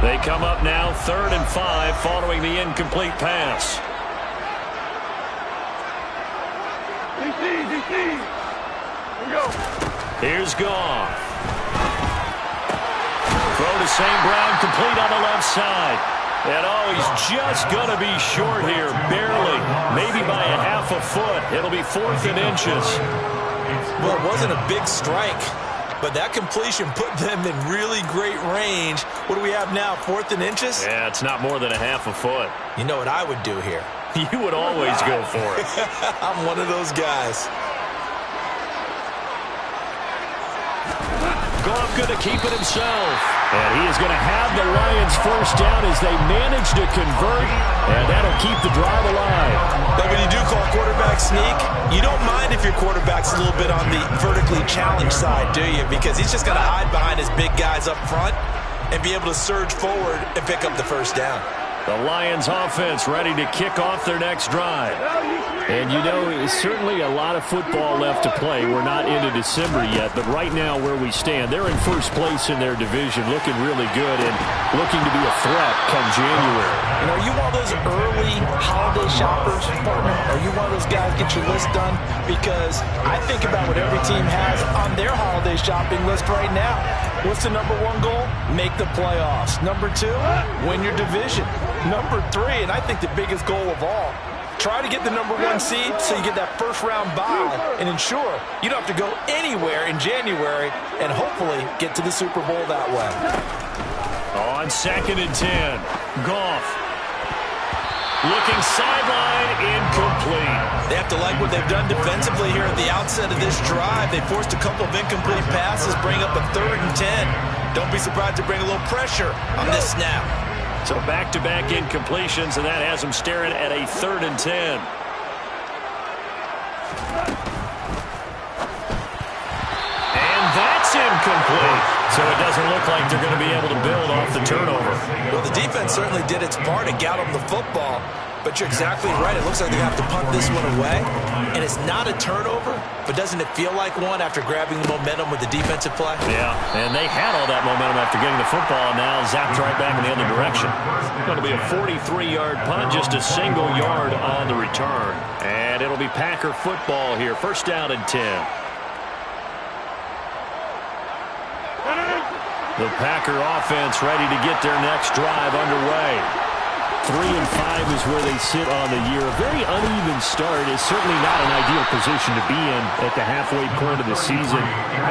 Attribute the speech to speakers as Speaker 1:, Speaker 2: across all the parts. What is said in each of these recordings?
Speaker 1: They come up now 3rd and 5 following the incomplete pass. Here's Goff. Throw to St. Brown, complete on the left side. And he's just going to be short here, barely, maybe by a half a foot. It'll be 4th and inches.
Speaker 2: Well, it wasn't a big strike, but that completion put them in really great range. What do we have now, 4th and inches?
Speaker 1: Yeah, it's not more than a half a foot.
Speaker 2: You know what I would do here?
Speaker 1: You would always go for it.
Speaker 2: I'm one of those guys.
Speaker 1: Goff going to keep it himself. And he is going to have the Lions first down as they manage to convert. And that'll keep the drive alive.
Speaker 2: But when you do call quarterback sneak, you don't mind if your quarterback's a little bit on the vertically challenged side, do you? Because he's just going to hide behind his big guys up front and be able to surge forward and pick up the first down.
Speaker 1: The Lions offense ready to kick off their next drive. And you know, certainly a lot of football left to play. We're not into December yet, but right now where we stand, they're in first place in their division, looking really good and looking to be a threat come January.
Speaker 2: And are you one of those early holiday shoppers, partner? Are you one of those guys get your list done? Because I think about what every team has on their holiday shopping list right now. What's the number 1 goal? Make the playoffs. Number 2, win your division. Number 3, and I think the biggest goal of all, try to get the number 1 seed so you get that first-round bye and ensure you don't have to go anywhere in January and hopefully get to the Super Bowl that way.
Speaker 1: On 2nd and 10, Goff. Looking sideline, incomplete.
Speaker 2: They have to like what they've done defensively here at the outset of this drive. They forced a couple of incomplete passes, bring up a 3rd and 10. Don't be surprised to bring a little pressure on this snap.
Speaker 1: So back-to-back incompletions, and that has them staring at a 3rd and 10. And that's incomplete. So it doesn't look like they're going to be able to build off the turnover.
Speaker 2: Well, the defense certainly did its part and got them the football. But you're exactly right. It looks like they have to punt this one away. And it's not a turnover, but doesn't it feel like one after grabbing the momentum with the defensive play?
Speaker 1: Yeah, and they had all that momentum after getting the football, and now zapped right back in the other direction. It's going to be a 43-yard punt, just a single yard on the return. And it'll be Packer football here. First down and 10. The Packer offense ready to get their next drive underway. 3 and 5 is where they sit on the year. A very uneven start is certainly not an ideal position to be in at the halfway point of the season.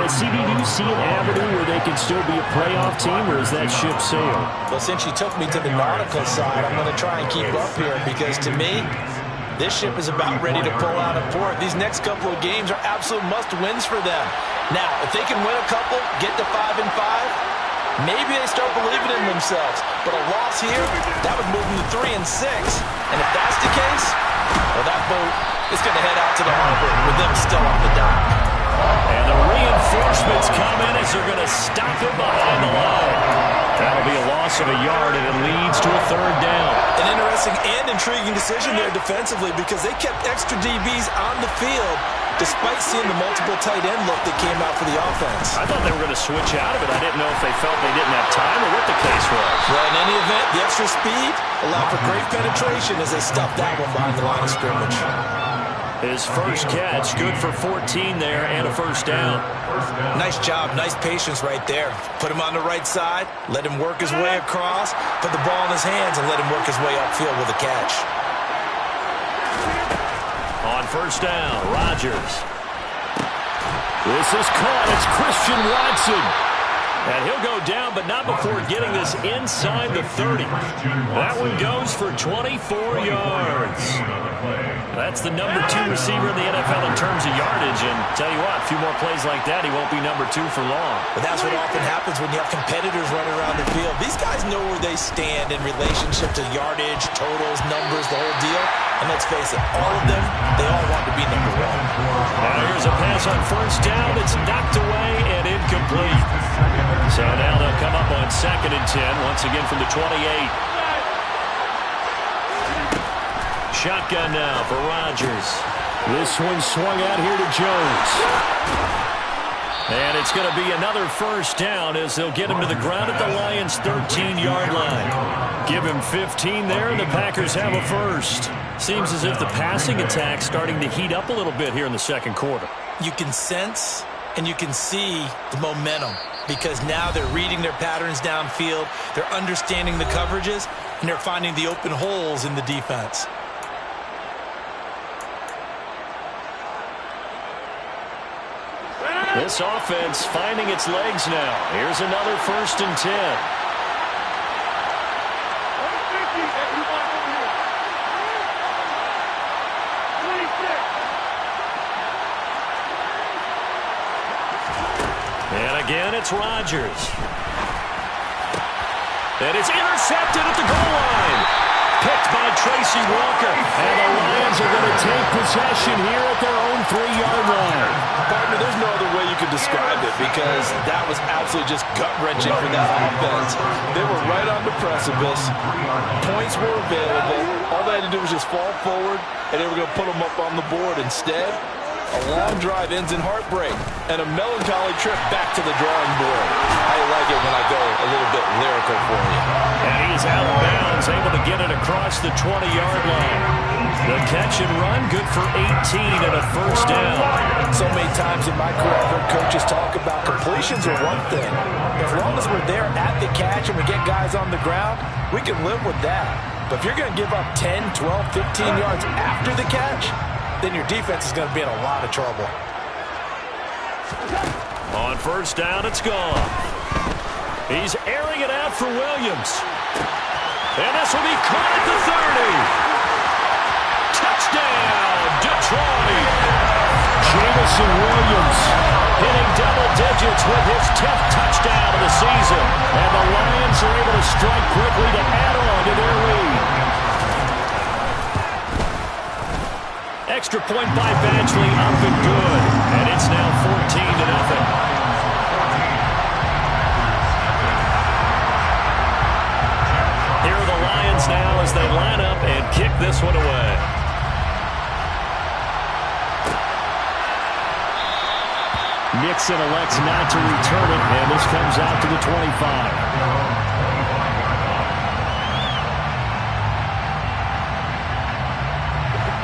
Speaker 1: CD, do you see an avenue where they can still be a playoff team, or is that ship sailed?
Speaker 2: Well, since you took me to the nautical side, I'm going to try and keep up here because to me, this ship is about ready to pull out of port. These next couple of games are absolute must-wins for them. Now, if they can win a couple, get to 5 and 5, maybe they start believing in themselves. But a loss here, that would move them to 3 and 6. And if that's the case, well, that boat is going to head out to the harbor with them still on the dock.
Speaker 1: And the reinforcements come in as they're going to stop it behind the line. That'll be a loss of a yard, and it leads to a 3rd down.
Speaker 2: An interesting and intriguing decision there defensively because they kept extra DBs on the field despite seeing the multiple tight end look that came out for the offense.
Speaker 1: I thought they were going to switch out of it. I didn't know if they felt they didn't have time or what the case was.
Speaker 2: Well, in any event, the extra speed allowed for great penetration as they stuffed that one behind the line of scrimmage.
Speaker 1: His first catch, good for 14 there and a first down.
Speaker 2: Nice job, nice patience right there. Put him on the right side, let him work his way across, put the ball in his hands, and let him work his way upfield with a catch.
Speaker 1: On first down, Rodgers. This is caught. It's Christian Watson. And he'll go down, but not before getting this inside the 30. That one goes for 24 yards. That's the number 2 receiver in the NFL in terms of yardage. And tell you what, a few more plays like that, he won't be number 2 for long.
Speaker 2: But that's what often happens when you have competitors running around the field. These guys know where they stand in relationship to yardage, totals, numbers, the whole deal. And let's face it, all of them, they all want to be number 1.
Speaker 1: Now here's a pass on first down. It's knocked away and incomplete. So now they'll come up on 2nd and 10, once again from the 28. Shotgun now for Rodgers. This one swung out here to Jones. And it's going to be another first down as they'll get him to the ground at the Lions' 13-yard line. Give him 15 there, and the Packers have a first. Seems as if the passing attack's starting to heat up a little bit here in the second quarter.
Speaker 2: You can sense and you can see the momentum because now they're reading their patterns downfield, they're understanding the coverages, and they're finding the open holes in the defense.
Speaker 1: This offense finding its legs now. Here's another 1st and 10. And again, it's Rodgers. And it's intercepted at the goal line. Picked by Tracy Walker. And the Lions are going to take possession here at their own 3-yard line.
Speaker 2: Partner, there's no other way you could describe it because that was absolutely just gut-wrenching for that offense. They were right on the precipice. Points were available. All they had to do was just fall forward, and they were going to put them up on the board. Instead, a long drive ends in heartbreak and a melancholy trip back to the drawing board. I like it when I go a little bit lyrical for you.
Speaker 1: And he's out of bounds, able to get it across the 20-yard line. The catch and run, good for 18 and a first down.
Speaker 2: So many times in my career, I've heard coaches talk about completions are one thing. As long as we're there at the catch and we get guys on the ground, we can live with that. But if you're going to give up 10, 12, 15 yards after the catch, then your defense is going to be in a lot of trouble.
Speaker 1: On first down, it's gone. He's airing it out for Williams. And this will be caught at the 30. Touchdown, Detroit. Jameson Williams hitting double digits with his 10th touchdown of the season. And the Lions are able to strike quickly to add on to their lead. Extra point by Badgley, up and good. And it's now 14-0. Here are the Lions now as they line up and kick this one away. Nixon elects not to return it, and this comes out to the 25.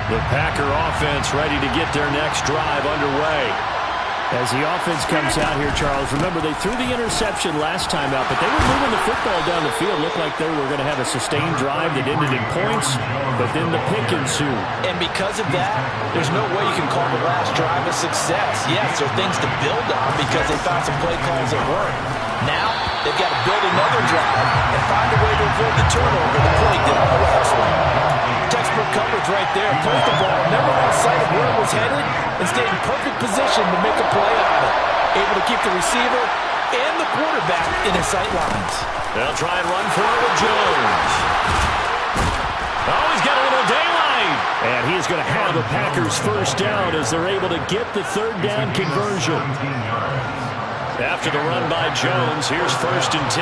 Speaker 1: The Packer offense ready to get their next drive underway. As the offense comes out here, Charles, remember they threw the interception last time out, but they were moving the football down the field. Looked like they were going to have a sustained drive that ended in points, but then the pick ensued.
Speaker 2: And because of that, there's no way you can call the last drive a success. Yes, there are things to build on because they found some play calls that work. Now, they've got to build another drive and find a way to avoid the turnover the play did on the last one. Textbook coverage right there. Placed the ball, never lost sight of where it was headed, and stayed in perfect position to make a play on it. Able to keep the receiver and the quarterback in his sight lines.
Speaker 1: They'll try and run for it with Jones. Oh, he's got a little daylight. And he's going to have the Packers first down as they're able to get the third down conversion. After the run by Jones, here's 1st and 10.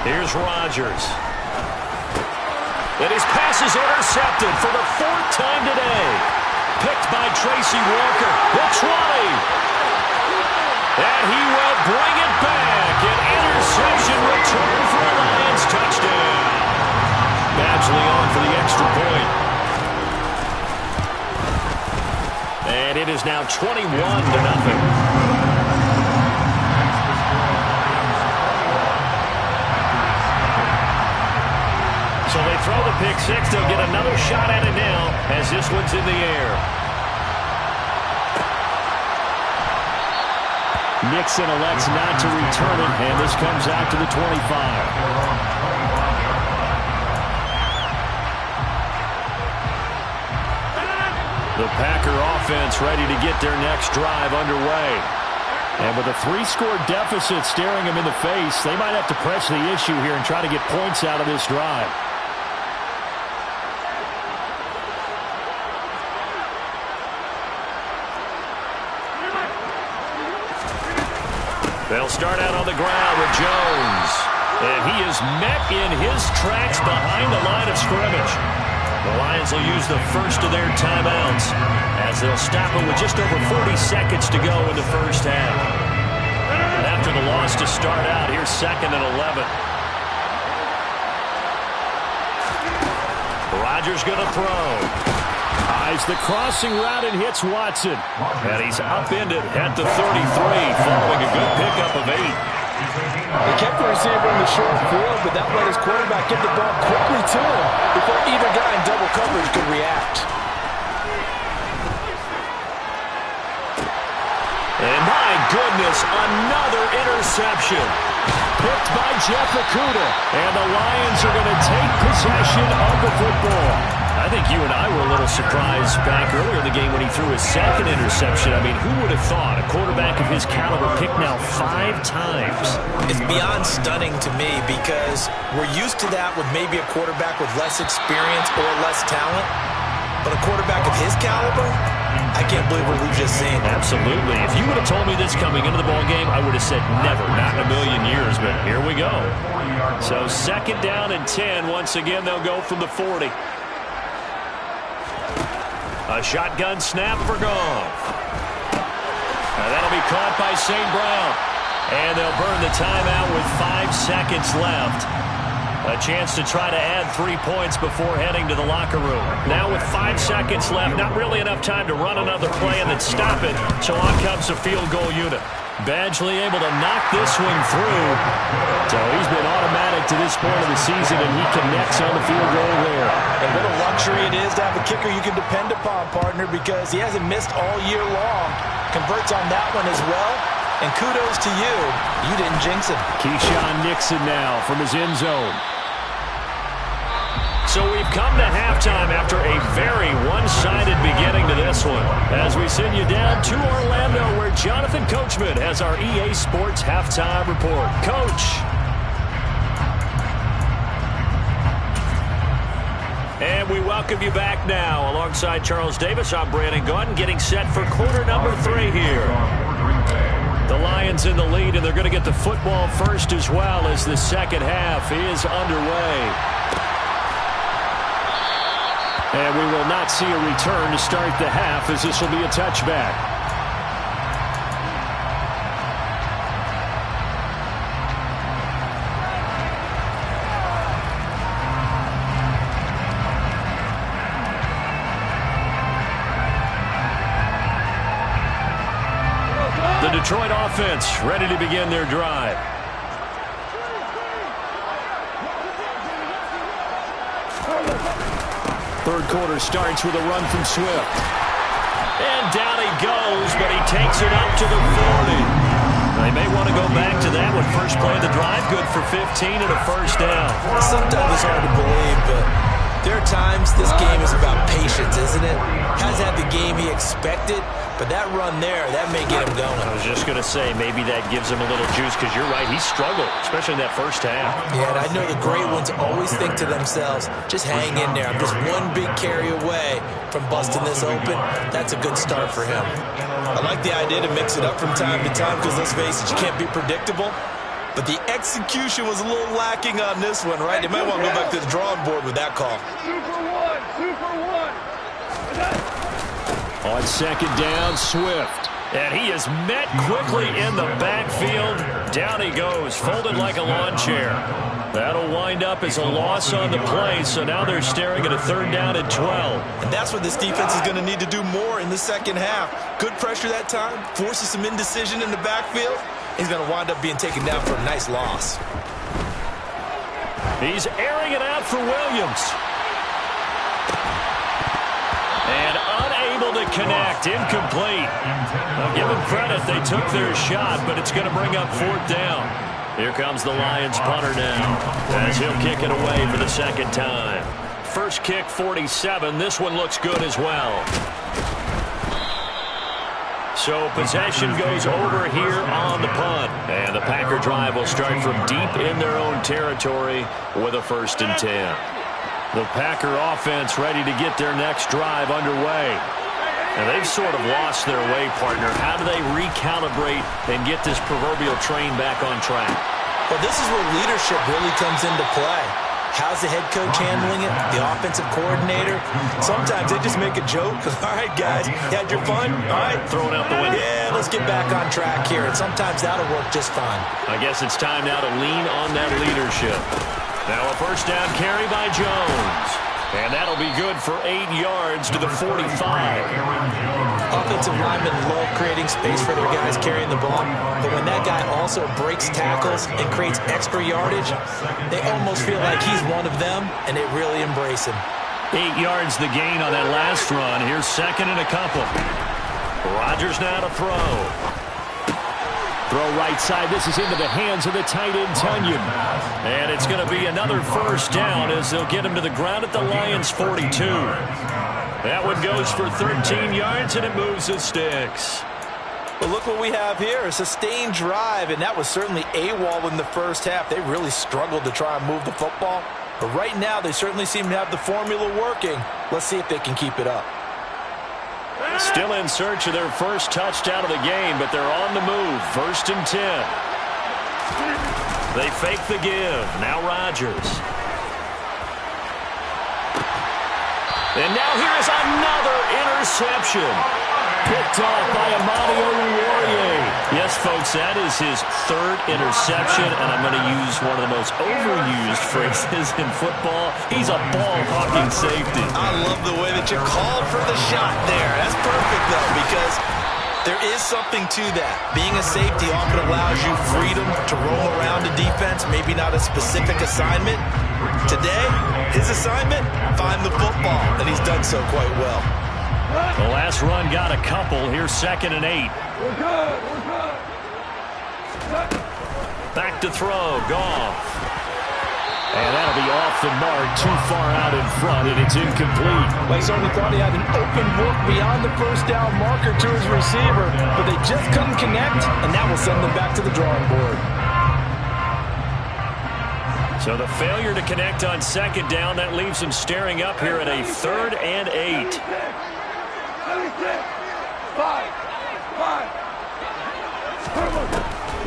Speaker 1: Here's Rodgers. And his pass is intercepted for the 4th time today. Picked by Tracy Walker. The 20. And he will bring it back. An interception return for a Lions touchdown. Badgley on for the extra point. And it is now 21-0. So they throw the pick six. They'll get another shot at it now as this one's in the air. Nixon elects not to return it, and this comes out to the 25. The Packer offense ready to get their next drive underway. And with a 3-score deficit staring them in the face, they might have to press the issue here and try to get points out of this drive. They'll start out on the ground with Jones. And he is met in his tracks behind the line of scrimmage. The Lions will use the first of their timeouts as they'll stop it with just over 40 seconds to go in the first half. And after the loss to start out, here's 2nd and 11. Rodgers going to throw. Eyes the crossing route and hits Watson. And he's upended at the 33 following a good pickup of 8.
Speaker 2: They kept the receiver in the short field, but that let his quarterback get the ball quickly to him before either guy in double coverage could react.
Speaker 1: And my goodness, another interception. Picked by Jeff Okudah. And the Lions are going to take possession of the football. I think you and I were a little surprised back earlier in the game when he threw his 2nd interception. I mean, who would have thought a quarterback of his caliber picked now 5 times?
Speaker 2: It's beyond stunning to me because we're used to that with maybe a quarterback with less experience or less talent. But a quarterback of his caliber, I can't believe what we've just seen.
Speaker 1: Absolutely. If you would have told me this coming into the ball game, I would have said never, not in a million years. But here we go. So 2nd down and 10. Once again, they'll go from the 40. A shotgun snap for Goff. That'll be caught by St. Brown. And they'll burn the timeout with 5 seconds left. A chance to try to add 3 points before heading to the locker room. Now with 5 seconds left, not really enough time to run another play and then stop it. So on comes the field goal unit. Badgley able to knock this one through. So he's been automatic to this point of the season, and he connects on the field goal there.
Speaker 2: And what a luxury it is to have a kicker you can depend upon, partner, because he hasn't missed all year long. Converts on that one as well. And kudos to you. You didn't jinx it.
Speaker 1: Keyshawn Nixon now from his end zone. So we've come to halftime after a very one-sided beginning to this one. As we send you down to Orlando, where Jonathan Coachman has our EA Sports Halftime Report. Coach. And we welcome you back now. Alongside Charles Davis, I'm Brandon Gaudin, getting set for quarter number 3 here. The Lions in the lead, and they're going to get the football first as well as the second half is underway. And we will not see a return to start the half, as this will be a touchback. The Detroit offense ready to begin their drive. Third quarter starts with a run from Swift. And down he goes, but he takes it up to the 40. They may want to go back to that one. First play of the drive, good for 15 and a first down.
Speaker 2: Sometimes it's hard to believe, but there are times this game is about patience, isn't it? Hasn't had the game he expected, but that run there, that may get him going.
Speaker 1: I was just going to say, maybe that gives him a little juice, because you're right, he struggled, especially in that first half.
Speaker 2: Yeah, and I know the great ones always think to themselves, just hang in there. I'm just one big carry away from busting this open. That's a good start for him. I like the idea to mix it up from time to time, because let's face it, you can't be predictable. But the execution was a little lacking on this one, right? They might want to go back to the drawing board with that call.
Speaker 3: 2 for 1.
Speaker 1: On second down, Swift. And he is met quickly in the backfield. Down he goes, folded like a lawn chair. That'll wind up as a loss on the play, so now they're staring at a 3rd down and 12.
Speaker 2: And that's what this defense is going to need to do more in the second half. Good pressure that time, forces some indecision in the backfield. He's going to wind up being taken down for a nice loss.
Speaker 1: He's airing it out for Williams. And unable to connect, incomplete. I'll give them credit, they took their shot, but it's going to bring up 4th down. Here comes the Lions punter now, as he'll kick it away for the second time. First kick, 47. This one looks good as well. So possession goes over here on the punt. And the Packer drive will start from deep in their own territory with a 1st and 10. The Packer offense ready to get their next drive underway. And they've sort of lost their way, partner. How do they recalibrate and get this proverbial train back on track?
Speaker 2: Well, this is where leadership really comes into play. How's the head coach handling it? The offensive coordinator? Sometimes they just make a joke. All right, guys, you had your fun? All right.
Speaker 1: Throw it out the window.
Speaker 2: Yeah, let's get back on track here. And sometimes that'll work just fine.
Speaker 1: I guess it's time now to lean on that leadership. Now a first down carry by Jones. And that'll be good for 8 yards to the 45.
Speaker 2: Offensive linemen love creating space for their guys carrying the ball, but when that guy also breaks tackles and creates extra yardage, they almost feel like he's one of them, and they really embrace him.
Speaker 1: 8 yards the gain on that last run. Here's second and a couple. Rodgers now to throw. Throw right side. This is into the hands of the tight end, Tunyon. And it's going to be another first down as they'll get him to the ground at the Lions' 42. That one goes for 13 yards, and it moves the sticks.
Speaker 2: Well, look what we have here. A sustained drive, and that was certainly AWOL in the first half. They really struggled to try and move the football. But right now, they certainly seem to have the formula working. Let's see if they can keep it up.
Speaker 1: Still in search of their first touchdown of the game, but they're on the move. First and 10. They fake the give. Now Rodgers. And now here is another interception. Picked off by Amani Oruwariye. Yes, folks, that is his third interception, and I'm going to use one of the most overused phrases in football. He's a ball-hawking safety.
Speaker 2: I love the way that you called for the shot there. That's perfect, though, because there is something to that. Being a safety often allows you freedom to roam around the defense, maybe not a specific assignment. Today, his assignment, find the football, and he's done so quite well.
Speaker 1: The last run got a couple. Here's second and 8.
Speaker 3: We're good.
Speaker 1: Back to throw. Goff. And that'll be off the mark, too far out in front, and it's incomplete.
Speaker 2: Well, he certainly thought he had an open look beyond the first down marker to his receiver, but they just couldn't connect, and that will send them back to the drawing board.
Speaker 1: So the failure to connect on second down, that leaves them staring up here at a 3rd and 8.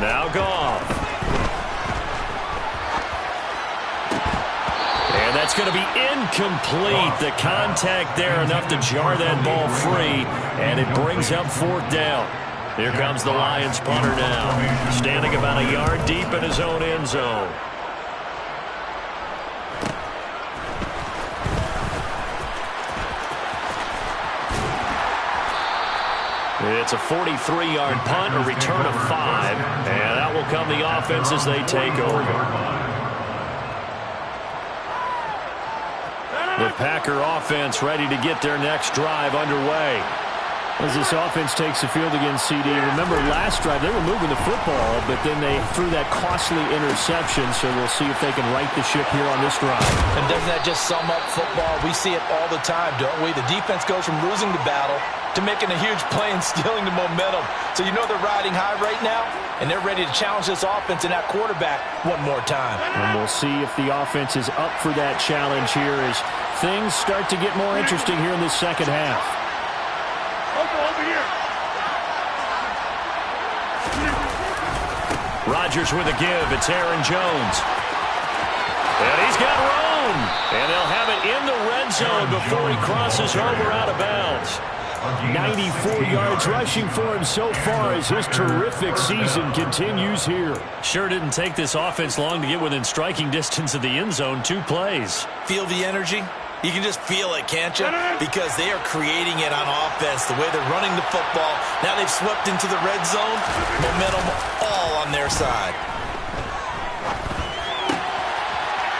Speaker 1: Now Goff. And that's going to be incomplete. The contact there enough to jar that ball free, and it brings up 4th down. Here comes the Lions punter now, standing about a yard deep in his own end zone. It's a 43-yard punt, a return of 5, and that will come the offense as they take over. The Packer offense ready to get their next drive underway. As this offense takes the field against CD, remember last drive they were moving the football, but then they threw that costly interception, so we'll see if they can right the ship here on this drive.
Speaker 2: And doesn't that just sum up football? We see it all the time, don't we? The defense goes from losing the battle to making a huge play and stealing the momentum. So you know they're riding high right now, and they're ready to challenge this offense and that quarterback one more time.
Speaker 1: And we'll see if the offense is up for that challenge here as things start to get more interesting here in this second half.
Speaker 3: Over here.
Speaker 1: Rodgers with a give. It's Aaron Jones. And he's got room. And they'll have it in the red zone before he crosses over out of bounds. 94 yards rushing for him so far as his terrific season continues here. Sure didn't take this offense long to get within striking distance of the end zone. 2 plays.
Speaker 2: Feel the energy? You can just feel it, can't you? Because they are creating it on offense, the way they're running the football. Now they've swept into the red zone. Momentum all on their side.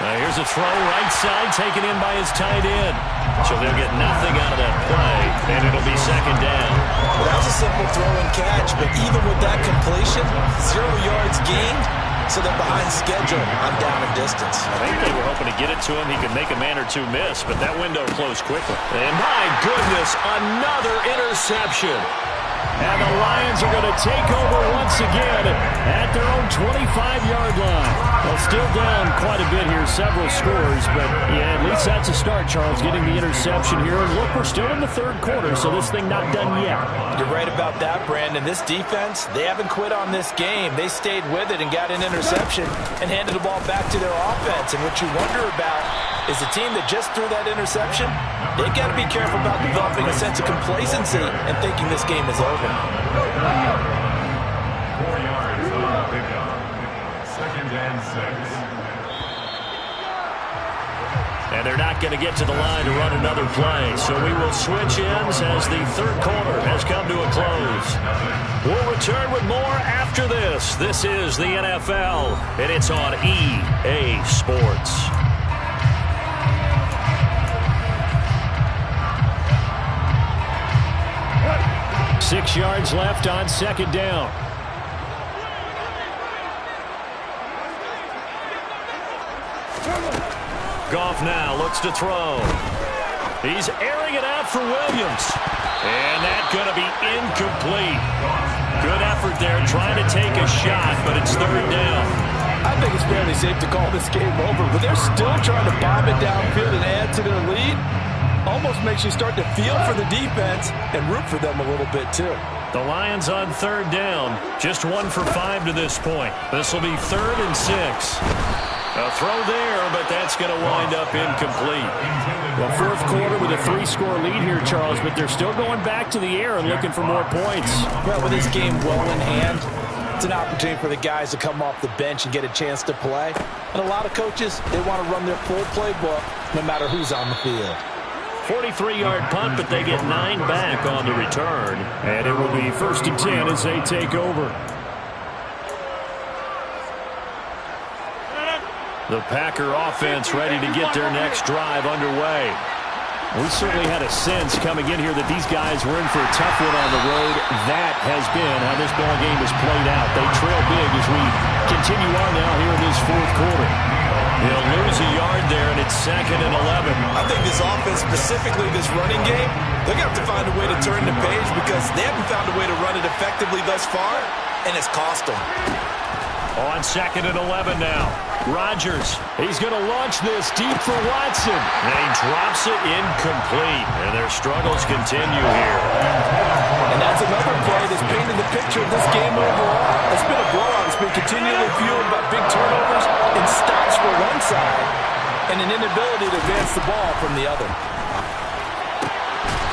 Speaker 1: Here's a throw right side taken in by his tight end. So they'll get nothing out of that play, and it'll be second down.
Speaker 2: Well, that was a simple throw and catch, but even with that completion, 0 yards gained, so they're behind schedule on down and distance.
Speaker 1: I think they were hoping to get it to him. He could make a man or 2 miss, but that window closed quickly. And my goodness, another interception. And the Lions are going to take over once again at their own 25-yard line. Well, still down quite a bit here, several scores, but yeah, at least that's a start, Charles, getting the interception here. And look, we're still in the third quarter, so this thing not done yet.
Speaker 2: You're right about that, Brandon. This defense, they haven't quit on this game. They stayed with it and got an interception and handed the ball back to their offense. And what you wonder about is the team that just threw that interception, they got to be careful about developing a sense of complacency and thinking this game is over.
Speaker 4: 4 yards on the pickup. 2nd and 6.
Speaker 1: And they're not going to get to the line to run another play. So we will switch ends as the third quarter has come to a close. We'll return with more after this. This is the NFL, and it's on EA Sports. 6 yards left on 2nd down. Goff now looks to throw. He's airing it out for Williams. And that's going to be incomplete. Good effort there trying to take a shot, but it's 3rd down.
Speaker 2: I think it's fairly safe to call this game over, but they're still trying to bomb it downfield and add to their lead. Almost makes you start to feel for the defense and root for them a little bit, too.
Speaker 1: The Lions on 3rd down. Just 1 for 5 to this point. This will be 3rd and 6. A throw there, but that's going to wind up incomplete. Well, 4th quarter with a 3-score lead here, Charles, but they're still going back to the air and looking for more points.
Speaker 2: Well, with this game well in hand, it's an opportunity for the guys to come off the bench and get a chance to play. And a lot of coaches, they want to run their full playbook no matter who's on the field.
Speaker 1: 43-yard punt, but they get 9 back on the return. And it will be 1st and 10 as they take over. The Packer offense ready to get their next drive underway. We certainly had a sense coming in here that these guys were in for a tough one on the road. That has been how this ball game has played out. They trail big as we continue on now here in this 4th quarter. He'll lose a yard there, and it's 2nd and 11.
Speaker 2: I think this offense, specifically this running game, they're going to have to find a way to turn the page because they haven't found a way to run it effectively thus far, and it's cost them.
Speaker 1: On 2nd and 11 now. Rodgers, he's going to launch this deep for Watson. And he drops it incomplete. And their struggles continue here.
Speaker 2: And that's another play that's painted the picture of this game overall. It's been a blowout. It's been continually fueled by big turnovers and stops for one side and an inability to advance the ball from the other.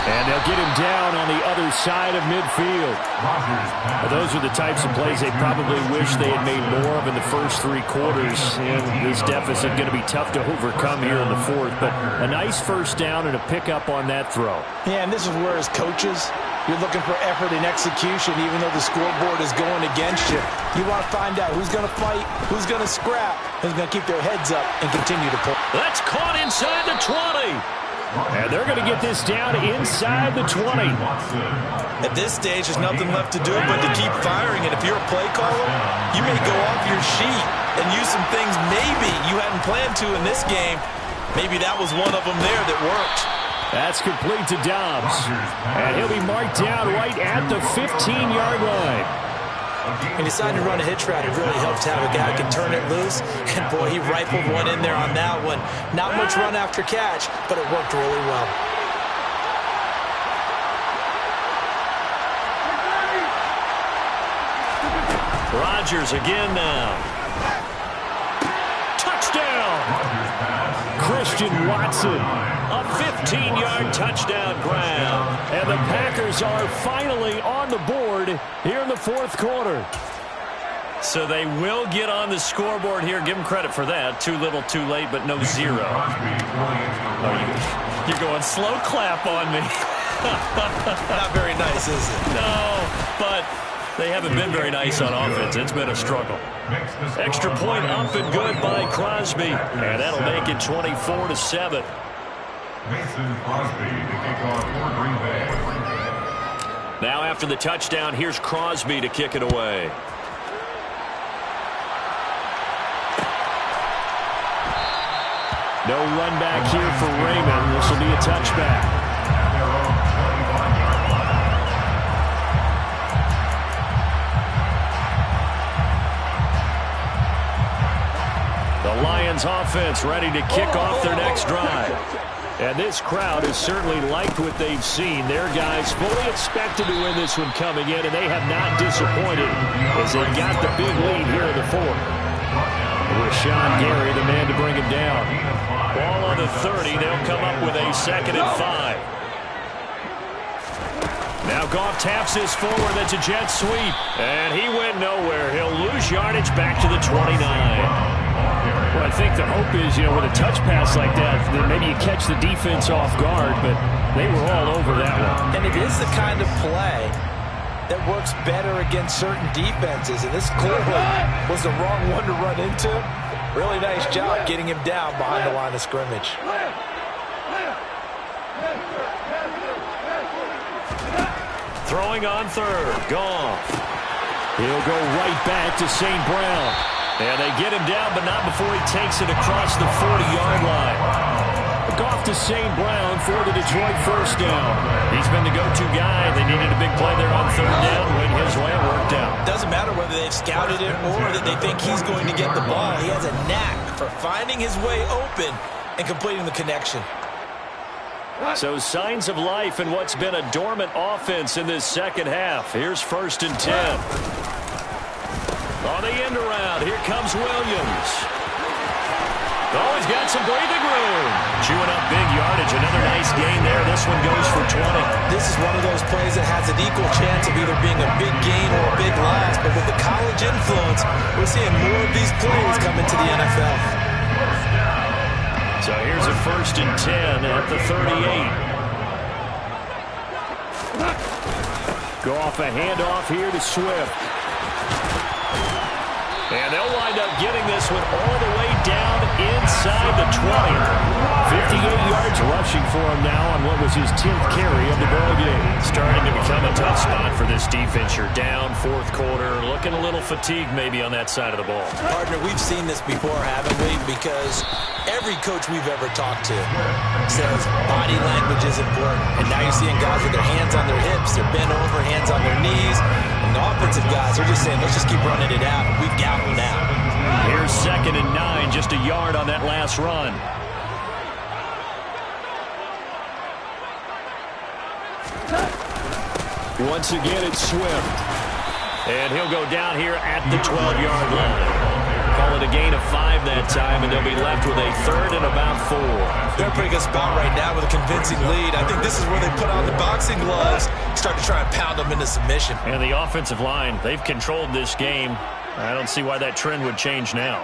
Speaker 1: And they'll get him down on the other side of midfield. Well, those are the types of plays they probably wish they had made more of in the first 3 quarters. And this deficit going to be tough to overcome here in the 4th. But a nice 1st down and a pickup on that throw.
Speaker 2: Yeah, and this is where as coaches, you're looking for effort and execution even though the scoreboard is going against you. You want to find out who's going to fight, who's going to scrap, who's going to keep their heads up and continue to pull.
Speaker 1: That's caught inside the 20. And they're going to get this down inside the 20.
Speaker 2: At this stage, there's nothing left to do but to keep firing. And if you're a play caller, you may go off your sheet and use some things maybe you hadn't planned to in this game. Maybe that was one of them there that worked.
Speaker 1: That's complete to Dobbs. And he'll be marked down right at the 15-yard line.
Speaker 2: He decided to run a hitch route. It really helped to have a guy who can turn it loose. And, boy, he rifled one in there on that one. Not much run after catch, but it worked really well.
Speaker 1: Rodgers again now. Touchdown! Christian Watson. A 15-yard touchdown grab. And the Packers are finally on the board here in the 4th quarter. So they will get on the scoreboard here. Give them credit for that. Too little, too late, but no 0. Oh, you're going slow clap on me.
Speaker 2: Not very nice, is it?
Speaker 1: No, but they haven't been very nice on offense. It's been a struggle. Extra point up and good by Crosby. And that'll make it 24-7.
Speaker 4: Mason Crosby to kick off for Green Bay.
Speaker 1: Now after the touchdown, here's Crosby to kick it away. No run back here for Raymond. This will be a touchback. Lions offense ready to kick off their next drive. And this crowd has certainly liked what they've seen. Their guys fully expected to win this one coming in, and they have not disappointed as they got the big lead here in the fourth. Rashawn Gary, the man to bring him down. Ball on the 30. They'll come up with a 2nd and 5. Now Goff taps this forward. That's a jet sweep. And he went nowhere. He'll lose yardage back to the 29. Well, I think the hope is, with a touch pass like that maybe you catch the defense off guard, but they were all over that one.
Speaker 2: And it is the kind of play that works better against certain defenses, and this clearly was the wrong one to run into. Really nice job getting him down behind the line of scrimmage.
Speaker 1: Throwing on 3rd, Goff. He'll go right back to St. Brown. And they get him down, but not before he takes it across the 40-yard line. Goff to St. Brown for the Detroit first down. He's been the go-to guy. They needed a big play there on 3rd down. Went his way, it worked out.
Speaker 2: Doesn't matter whether they've scouted it or that they think he's going to get the ball. He has a knack for finding his way open and completing the connection.
Speaker 1: So signs of life in what's been a dormant offense in this second half. Here's 1st and 10. On the end around, here comes Williams. Oh, he's got some breathing room. Chewing up big yardage. Another nice gain there. This one goes for 20.
Speaker 2: This is one of those plays that has an equal chance of either being a big gain or a big loss. But with the college influence, we're seeing more of these plays come into the NFL.
Speaker 1: So here's a 1st and 10 at the 38. Goff a handoff here to Swift. And they'll wind up getting this one all the way down inside the 20. 58 yards rushing for him now on what was his 10th carry of the ball game. Starting to become a tough spot for this defense. You're down 4th quarter, looking a little fatigued maybe on that side of the ball.
Speaker 2: Partner, we've seen this before, haven't we? Because every coach we've ever talked to says body language is important. And now you're seeing guys with their hands on their hips, they're bent over, hands on their knees. And the offensive guys are just saying, let's just keep running it out. We've got them now.
Speaker 1: Here's 2nd and 9, just a yard on that last run. Once again, it's Swift. And he'll go down here at the 12-yard line. Call it a gain of 5 that time, and they'll be left with a 3rd and about 4.
Speaker 2: They're in a pretty good spot right now with a convincing lead. I think this is where they put on the boxing gloves, start to try and pound them into submission.
Speaker 1: And the offensive line, they've controlled this game. I don't see why that trend would change now.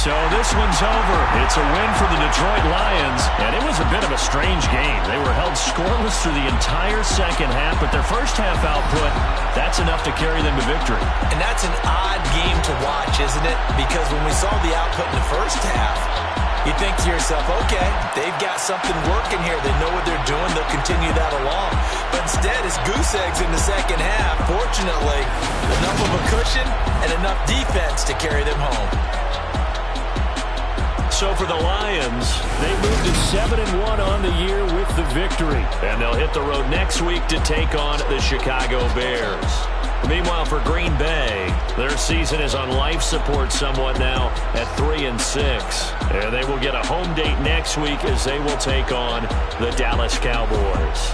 Speaker 1: So this one's over. It's a win for the Detroit Lions, and it was a bit of a strange game. They were held scoreless through the entire second half, but their first half output, that's enough to carry them to victory.
Speaker 2: And that's an odd game to watch, isn't it? Because when we saw the output in the first half, you think to yourself, okay, they've got something working here. They know what they're doing. They'll continue that along. But instead, it's goose eggs in the second half. Fortunately, enough of a cushion and enough defense to carry them home.
Speaker 1: So for the Lions, they moved to 7-1 on the year with the victory. And they'll hit the road next week to take on the Chicago Bears. Meanwhile, for Green Bay, their season is on life support somewhat now at 3-6. And they will get a home date next week as they will take on the Dallas Cowboys.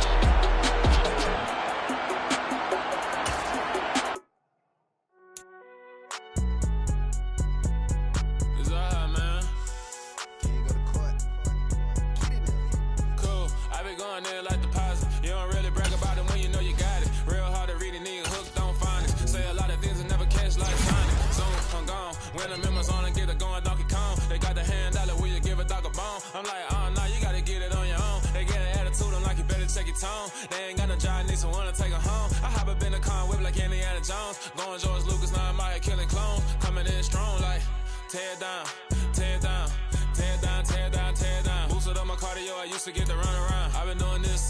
Speaker 5: To get the run around. I've been doing this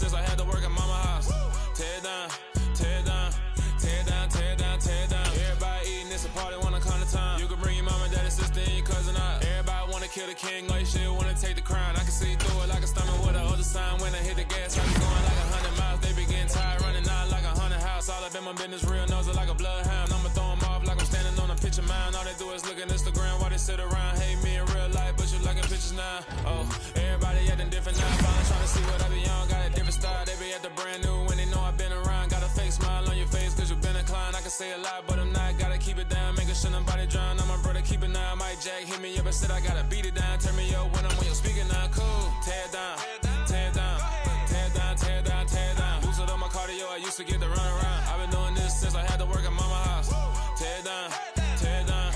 Speaker 5: my business real, nose it like a bloodhound. I'ma throw 'em off like I'm standing on a picture mound. All they do is look at Instagram while they sit around. Hate me in real life, but you liking pictures now. Oh, everybody acting different now. Finally trying to see what I be on. Got a different style, they be at the brand new when they know I've been around. Got a fake smile on your face cause you been inclined. I can say a lot, but I'm not. Gotta keep it down, making sure nobody drown. I'm my brother, keep it now. Mike Jack hit me up and said I gotta beat it down. Turn me up when I'm on your speaker now. Cool, tear it down, tear it down, tear it down, tear it down, tear it down. Boosted up my cardio, I used to get to run around. I've been doing this since I had to work at mama house. Tear it down, tear it down,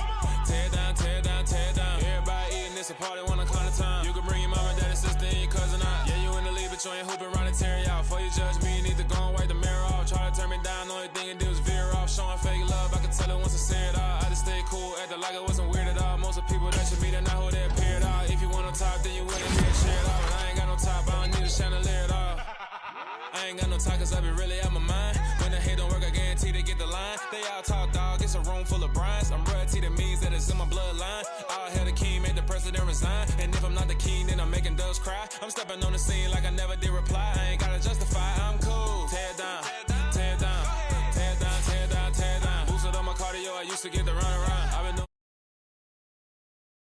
Speaker 5: tear it down, tear it down, tear it down. Everybody eating this a party, wanna climb the time. You can bring your mama, daddy, sister, and your cousin out. Yeah, you in the league, but you ain't hooping around and tear you out. Before you judge me, you need to go and wipe the mirror off. Try to turn me down, only thing you do is veer off. Showing fake love, I can tell it once I see it all. I just stay cool, acting like it wasn't weird at all. Most of the people that you meet are not who they appear at all. If you want no top, then you wouldn't be shared off. But I ain't got no top, I don't need a chandelier at all. I ain't got no time cause I be really out my mind. When the hate don't work, I guarantee they get the line. They all talk dog, it's a room full of brinds. I'm royalty, that means that it's in my bloodline. All hail the king, make the president resign. And if I'm not the king, then I'm making doves cry. I'm stepping on the scene like I never did reply. I ain't gotta justify, I'm cool. Tear it down, tear it down, tear it down, tear it down, tear it down. Boosted on my cardio, I used to get to run around.